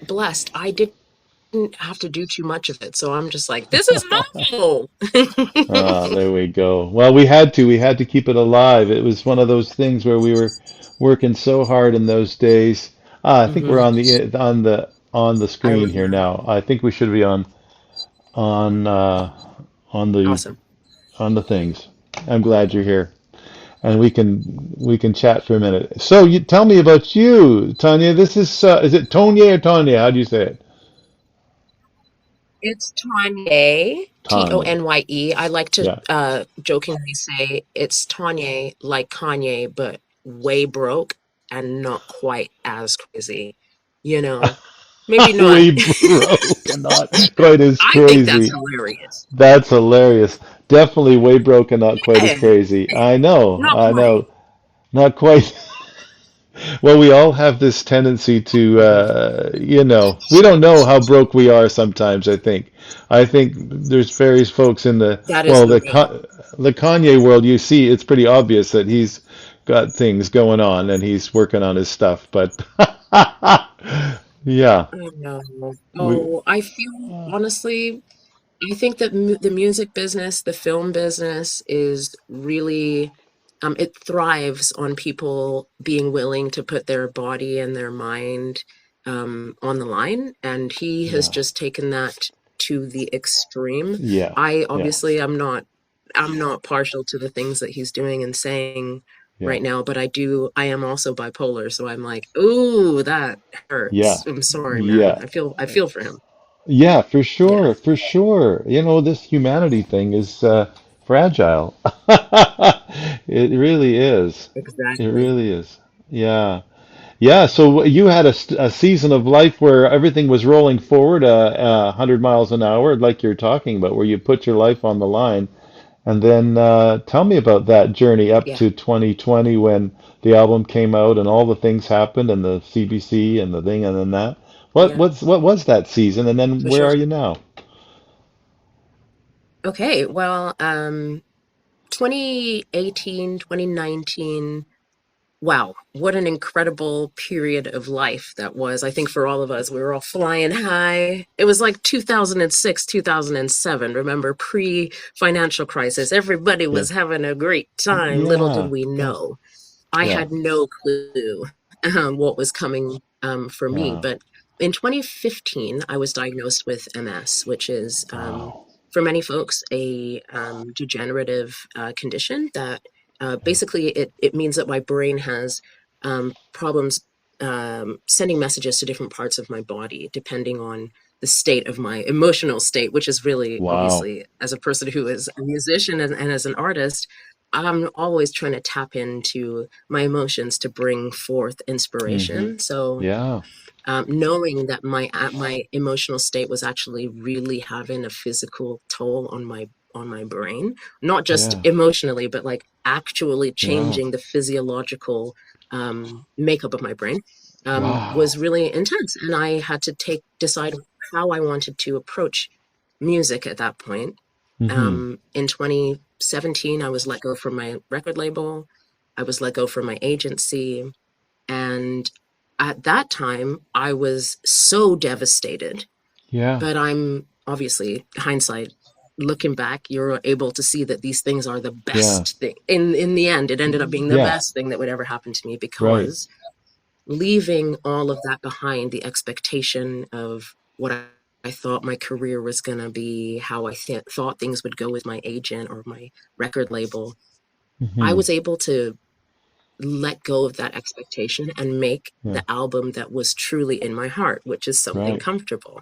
blessed. I didn't have to do too much of it. So I'm just like, this is normal. Ah, there we go. Well, we had to keep it alive. It was one of those things where we were working so hard in those days. Ah, I think we're Hmm. on the I screen here remember. now. I think we should be on on the Awesome. on the things. I'm glad you're here, and we can chat for a minute. So you tell me about you, Tanya. This is it Tonye or Tanya? How do you say it? It's Tonye, Tanya. Tonye. I like to Yeah. jokingly say it's Tonye like Kanye, but way broke and not quite as crazy. You know, maybe not. We broke and not quite as I think that's crazy. hilarious. That's hilarious. Definitely way broken, not quite as Yeah, crazy. not I quite. know, not quite. Well, we all have this tendency to, we don't know how broke we are sometimes, I think. I think there's various folks in That is well, the real. The Kanye world, you see, it's pretty obvious that he's got things going on and he's working on his stuff, but yeah, I know. we, Oh, I feel honestly, I think that the music business, the film business is really, it thrives on people being willing to put their body and their mind on the line. And he has yeah, just taken that to the extreme. yeah, I yeah, obviously I'm not partial to the things that he's doing and saying yeah, right now, but I am also bipolar, so I'm like, ooh, that yeah, hurts. I'm sorry, man. yeah. I feel for him. Yeah, for Yeah, sure, for sure. You know, this humanity thing is fragile. It really is. It exactly. really is. Yeah. Yeah, so you had a season of life where everything was rolling forward 100 miles an hour, like you're talking about, where you put your life on the line. And then tell me about that journey up Yeah, to 2020 when the album came out and all the things happened and the CBC and the thing and then that. yeah, What was that season? And then for where sure. are you now? Okay, well, 2018, 2019. Wow, what an incredible period of life that was. I think for all of us, we were all flying high. It was like 2006, 2007. Remember, pre-financial crisis. Everybody Yeah. was having a great time. Little did Yeah. we Yeah. know. I Yeah. had no clue what was coming for me. Yeah. But in 2015, I was diagnosed with MS, which is, Wow. for many folks, a degenerative condition that Yeah. basically it means that my brain has problems sending messages to different parts of my body, depending on the state of my emotional state, which is really Wow. obviously, as a person who is a musician and as an artist, I'm always trying to tap into my emotions to bring forth Hmm. inspiration. So, Yeah. knowing that my emotional state was actually really having a physical toll on my brain, not just Yeah. emotionally, but like actually Yeah. changing the physiological makeup of my brain, was Wow. really intense. And I had to decide how I wanted to approach music at that point. Hmm. In 2017, I was let go from my record label. I was let go from my agency. And at that time, I was so devastated. Yeah. But I'm obviously, hindsight, looking back, you're able to see that these things are the Yeah. best thing. In the end, it ended up being the Yeah. best thing that would ever happen to me, Right. because leaving all of that behind, the expectation of what I thought my career was going to be, how I thought things would go with my agent or my record label, I Hmm. was able to let go of that expectation and make Yeah. the album that was truly in my heart, which is Something Right. Comfortable.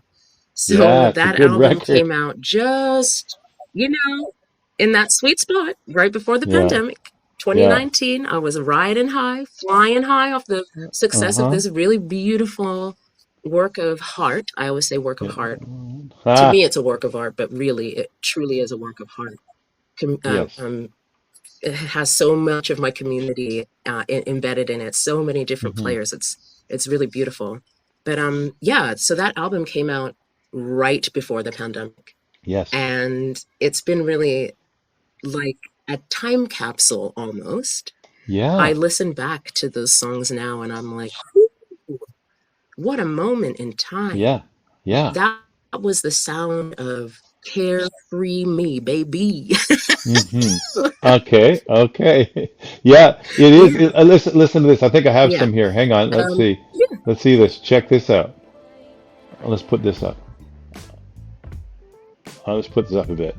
Yeah, So it's a that good album record. came out just, you know, in that sweet spot right before the Yeah. pandemic. Yeah. 2019, I was riding high, flying high off the success of Uh-huh. this really beautiful work of heart. I always say work of Yeah. heart. To Ah, me, it's a work of art, but really, it truly is a work of heart. yes. It has so much of my community embedded in it, so many different Hmm. players. It's really beautiful. But yeah, so that album came out right before the pandemic, Yes. and it's been really like a time capsule almost. I Yeah. listen back to those songs now and I'm like, what a moment in time. Yeah. Yeah. That was the sound of carefree me, baby. Hmm. Okay. Okay. Yeah, it is. Yeah, Listen to this. I think I have yeah. some here. Hang on. Let's see. Yeah. Let's see this. Check this out. Let's put this up. Let's put this up a bit.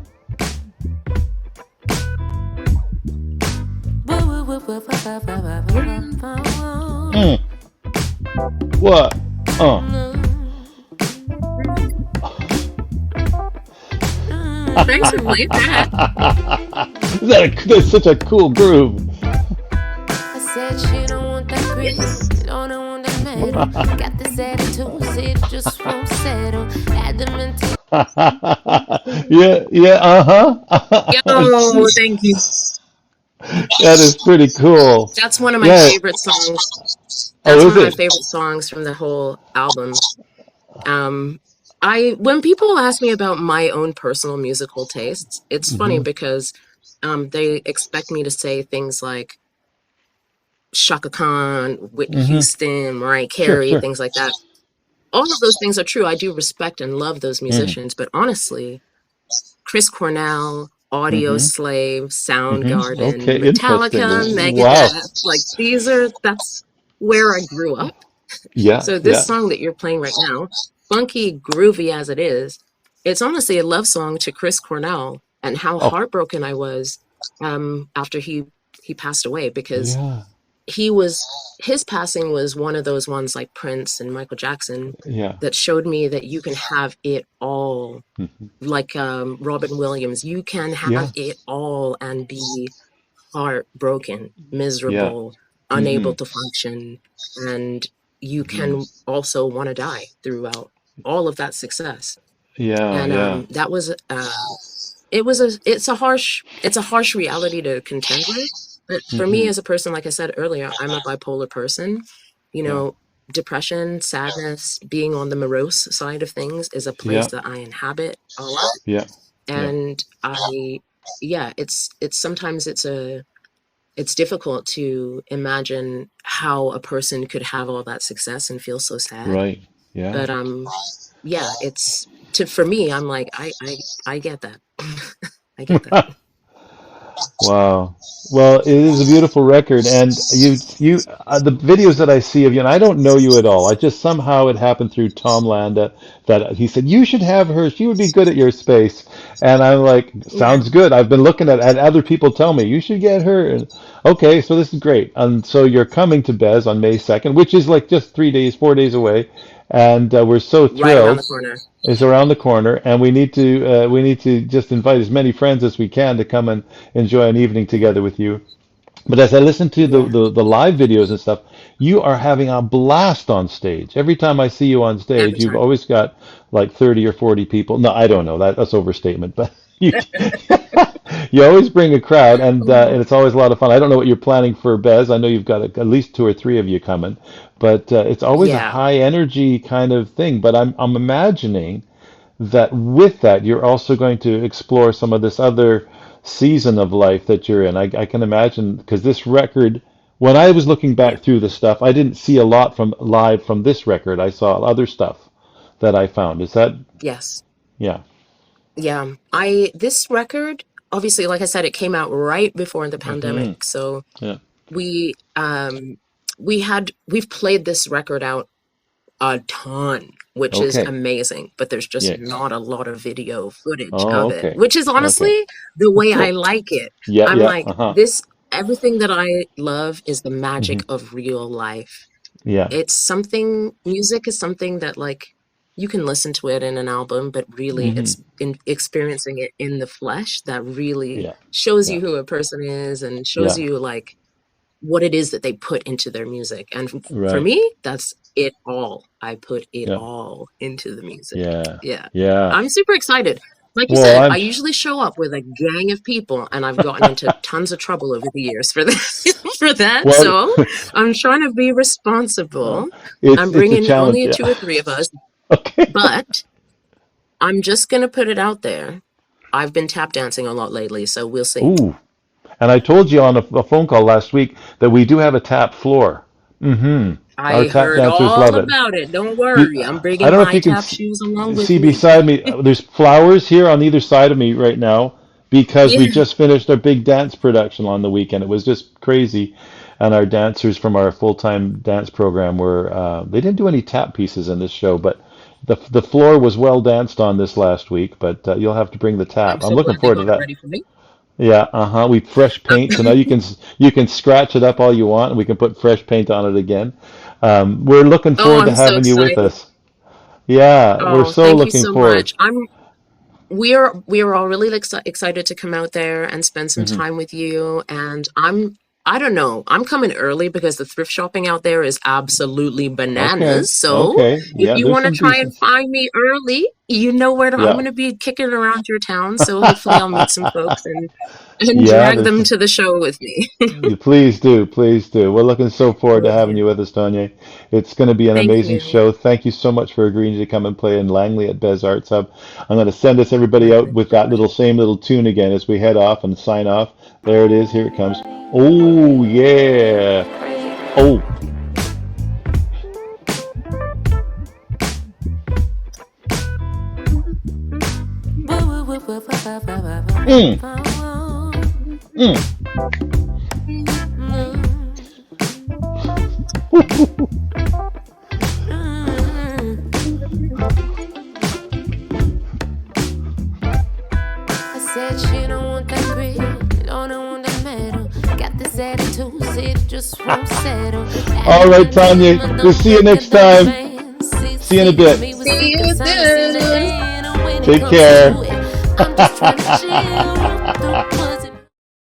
Mm. What? Uh. Thanks for playing that. That's such a cool groove. I said she don't want that green, don't want that metal. Got this attitude, said it just won't settle. Adamant. Yeah, yeah, uh-huh. Yo, thank you. That is pretty cool. That's one of my Yeah. favorite songs. Oh, That's one is of my it? favorite songs from the whole album. Um, when people ask me about my own personal musical tastes, it's funny Hmm. because they expect me to say things like Shaka Khan, Whitney Hmm. Houston, Mariah Sure, Carey, sure. things like that. All of those things are true. I do respect and love those Hmm. musicians, but honestly, Chris Cornell, Audio Hmm. Slave, Hmm. Soundgarden, Okay, interesting. Metallica, Wow. Megadeth, like that's where I grew up. Yeah, So this yeah. song that you're playing right now, funky, groovy as it is, it's honestly a love song to Chris Cornell and how Oh, heartbroken I was after he passed away because yeah, he was his passing was one of those ones like Prince and Michael Jackson yeah. that showed me that you can have it all. Hmm. Like Robin Williams, you can have Yeah, it all and be heartbroken, yeah. miserable, Hmm. unable to function, and you Hmm. can also want to die throughout all of that success. Yeah, And yeah. that was it's a harsh reality to contend with. But for me Hmm. as a person, like I said earlier, I'm a bipolar person. You Yeah, know, depression, sadness, being on the morose side of things is a place yeah, that I inhabit a lot. yeah, yeah. And yeah, it's sometimes it's difficult to imagine how a person could have all that success and feel so sad. Right. Yeah. But yeah, it's to for me, I'm like, I get that. I get that. Wow. Well, it is a beautiful record, and the videos that I see of you, and I don't know you at all. I just somehow it happened through Tom Landa that he said you should have her. She would be good at your space, and I'm like, Yeah, sounds good. I've been looking at other people tell me you should get her. And, okay, so this is great. And so you're coming to Bez on May 2nd, which is like just 3 days, 4 days away, and we're so right around the thrilled. corner. Is around the corner, and we need to just invite as many friends as we can to come and enjoy an evening together with you. But as I listen to the, Yeah, the the live videos and stuff, you are having a blast on stage. Every time I see you on every stage, you've time. always got like 30 or 40 people. No, I don't know. That's overstatement, but you you always bring a crowd, and Oh, it's always a lot of fun. I don't know what you're planning for Bez. I know you've got at least two or three of you coming, but it's always a yeah, high energy kind of thing. But I'm imagining that with that, you're also going to explore some of this other season of life that you're in. I can imagine because this record, when I was looking yeah, back through the stuff, I didn't see a lot from live from this record. I saw other stuff that I found. Is that, yes, yeah. yeah. I this record, obviously, like I said, it came out right before the Hmm. pandemic, so Yeah. we we've played this record out a ton, which is Okay. amazing, but there's just Yeah. not a lot of video footage Oh, of it, okay. which is Okay. honestly the Oh, way I cool. like it. Yeah. I'm Yeah. like, Uh-huh. this, everything that I love is the Hmm. magic of real life. Yeah. It's something, music is something that like you can listen to it in an album, but really Hmm. it's in experiencing it in the flesh that really Yeah. shows Yeah. you who a person is and shows Yeah. you like what it is that they put into their music. And for Right. me, that's it all. I put it Yeah. all into the music. Yeah. Yeah. Yeah. I'm super excited. Like you Well, said, I'm. I usually show up with a gang of people and I've gotten into tons of trouble over the years for that for that. Well, So I'm trying to be responsible. I'm it's a bringing challenge. only a Yeah. two or three of us, Okay. but I'm just going to put it out there. I've been tap dancing a lot lately, so we'll see. Ooh. And I told you on a phone call last week that we do have a tap floor. Hmm. Our I tap heard dancers all love it. about it. Don't You, worry. I'm I bringing don't know if my you can tap shoes along with see me. beside me. There's flowers here on either side of me right now because we Yeah. just finished our big dance production on the weekend. It was just crazy, and our dancers from our full-time dance program were they didn't do any tap pieces in this show, but the floor was well danced on this last week. But you'll have to bring the tap. I'm I'm so looking glad they forward to got it that. ready for me. Yeah, uh-huh. We fresh paint, so now you can scratch it up all you want, and we can put fresh paint on it again. We're looking Oh, forward to I'm so having you with excited. us. Yeah, we're Oh, so thank you looking so forward. much. We are all really excited to come out there and spend some Hmm. time with you. And I don't know, I'm coming early because the thrift shopping out there is absolutely Okay, bananas. So okay. if Yeah, you there's want to some try and decent. find me early, you know where I'm Yeah. going to be kicking around your town. So hopefully I'll meet some folks and Yeah, drag there's them to the show with me. you please do, please do. We're looking so forward to Will having do. you with us, Tonye. It's going to be an Thank amazing you. show. Thank you so much for agreeing to come and play in Langley at Bez Arts Hub. I'm going to send us My everybody out with that pleasure. little same little tune again as we head off and sign off. There it is. Here it comes. Oh, yeah. Oh. Mm, mm. I said she don't want that grill, don't want the metal. Got this attitude, it just won't settle. All Adding right, your name, I Tanya. We'll don't see you think I next don't time. fan. See, See you in a see, to bit. me was See sick and you sign, see the soon. day. And when it Take comes to care. it, I'm just trying to chill.